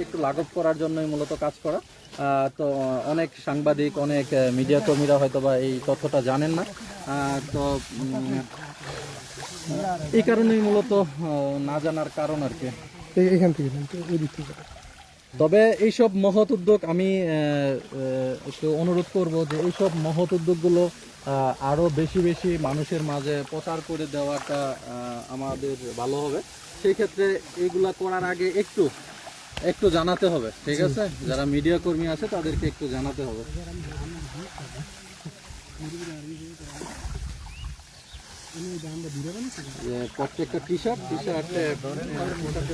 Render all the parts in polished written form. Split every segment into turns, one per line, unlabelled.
একটু লাঘব করার জন্যই মূলত কাজ করা। তো অনেক সাংবাদিক, অনেক মিডিয়া কর্মীরা হয়তো বা এই তথ্যটা জানেন না। তো এই কারণেই মূলত না জানার কারণ আর কি।
এখান থেকে ওই দিক থেকে।
তবে এইসব মহৎ উদ্যোগ আমি একটু অনুরোধ করব যে এইসব মহৎ উদ্যোগগুলো আরও বেশি বেশি মানুষের মাঝে প্রচার করে দেওয়াটা আমাদের ভালো হবে। সেই ক্ষেত্রে এইগুলা করার আগে একটু একটু জানাতে হবে, ঠিক আছে? যারা মিডিয়া কর্মী আছে তাদেরকে একটু জানাতে হবে। প্রত্যেকটা টি শার্টে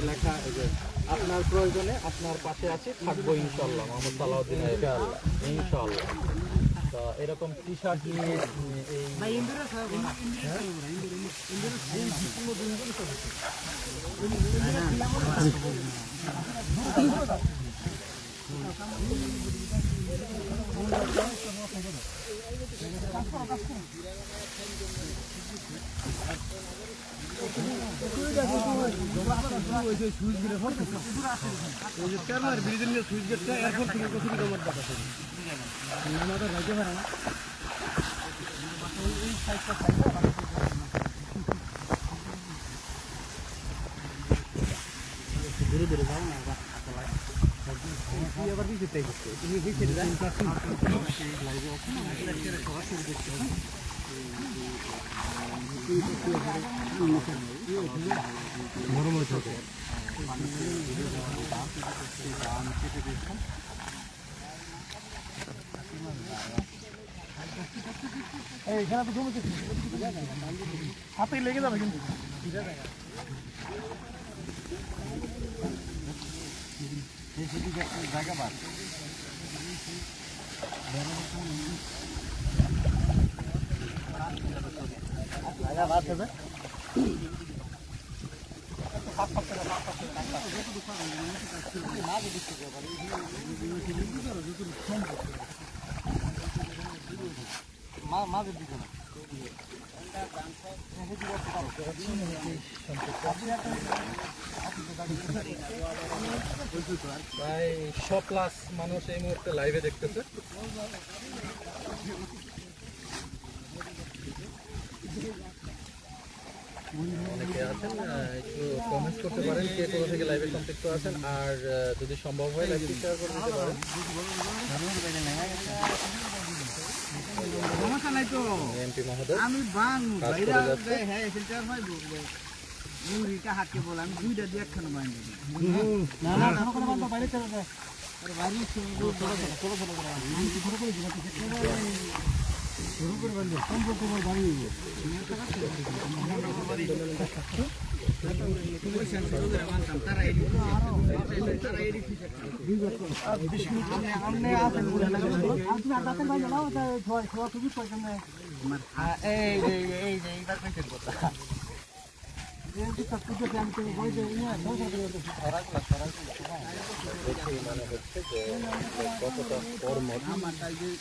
লেখা যে আপনার প্রয়োজনে আপনার পাশে আছে, থাকবো ইনশাল্লাহ, মোহাম্মদ সালাউদ্দিন ইনশাল্লাহ। তো এরকম টি শার্ট নিয়ে ধীরে ধীরে যাও না, আবার কিছু তুমি হাতে লেগে যাবে কিন্তু জায়গা বাদ হবে। মাঝের দিকে না প্রায় 100+ মানুষ এই মুহূর্তে লাইভে দেখতেছে। অনেকে আছেন, একটু কমেন্ট করতে পারেন কে কোথা থেকে লাইভে সংযুক্ত আছেন, আর যদি সম্ভব হয় লাইভটি শেয়ার করে দিতে পারেন। এমপি মহোদয় আমি মনে হচ্ছে যে কতটা কর্মঠ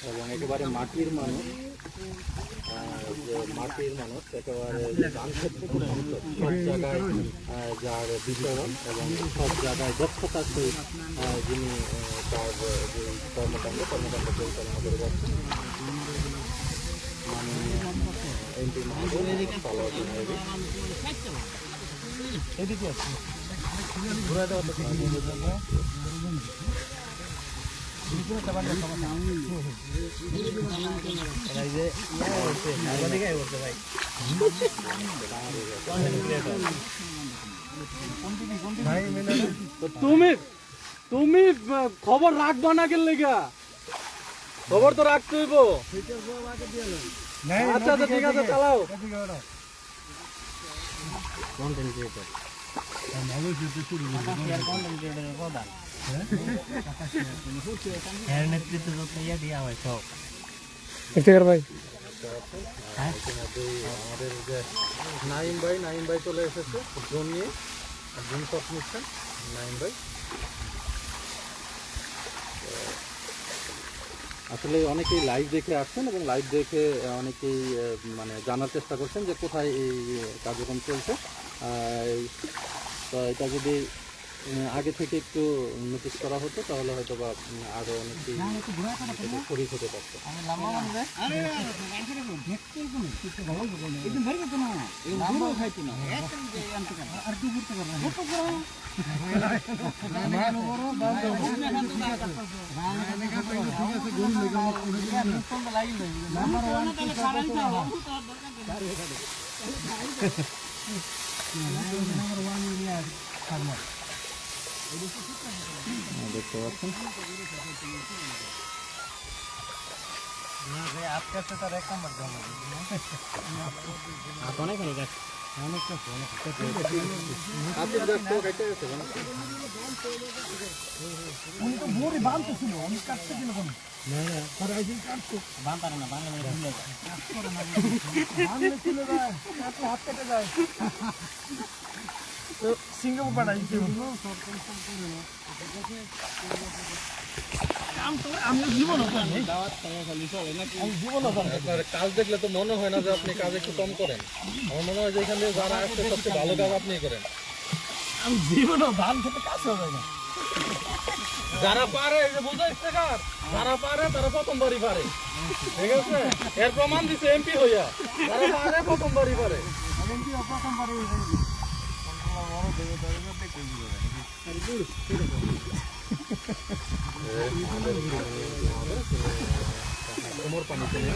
এবং একেবারে মাটির মানুষ, যে মাটির মানুষ একেবারে সব জায়গায় যার বিচরণ এবং সব জায়গায় দক্ষতার সহিত যিনি তার যে কর্মকাণ্ড পরিচালনা করে যাচ্ছেন মাননীয় এমপি মহোদয় সালাউদ্দিন আইয়ুবী। এদিকে আছে ঘুরে দেওয়া তুমি তুমি খবর রাখবা না কেন লেগা? খবর তো রাখতে হইব। আচ্ছা আচ্ছা ঠিক আছে, চালাও। কন্টেন্ট ক্রিয়েটর নেতৃত্ব দেওয়া হয় সব ভাই। আমাদের যে নাইম ভাই চলে এসেছে ড্রোন নিয়ে, ড্রোন শট নিচ্ছেন নাইম ভাই। আসলে অনেকেই লাইভ দেখে আসছেন এবং লাইভ দেখে অনেকেই মানে জানার চেষ্টা করছেন যে কোথায় এই কার্যক্রম চলছে। তো এটা যদি আগে থেকে একটু নোটিস করা হতো তাহলে হয়তো বা আরো অনেকেই শরীর হতে পারতো। দেখতে পাচ্ছেন
সিঙ্গাপুর পাঠাইছি
আপনার কাজ দেখলে তো মনে হয় না যে আপনি কাজ একটু কম করেন। আমার মনে হয় যে এখান থেকে যারা আসছে সবচেয়ে ভালো কাজ আপনি করেন।
আমি জীবনও ধান খেতে কাজ হবে না।
যারা পারে এই যে বুঝা ইস্তেকার, যারা পারে তারা প্রথমবারই পারে, ঠিক আছে? এর প্রমাণ দিচ্ছে এমপি হইয়া, যারা পারে প্রথমবারই পারে। কোমর পানিতে নিয়ে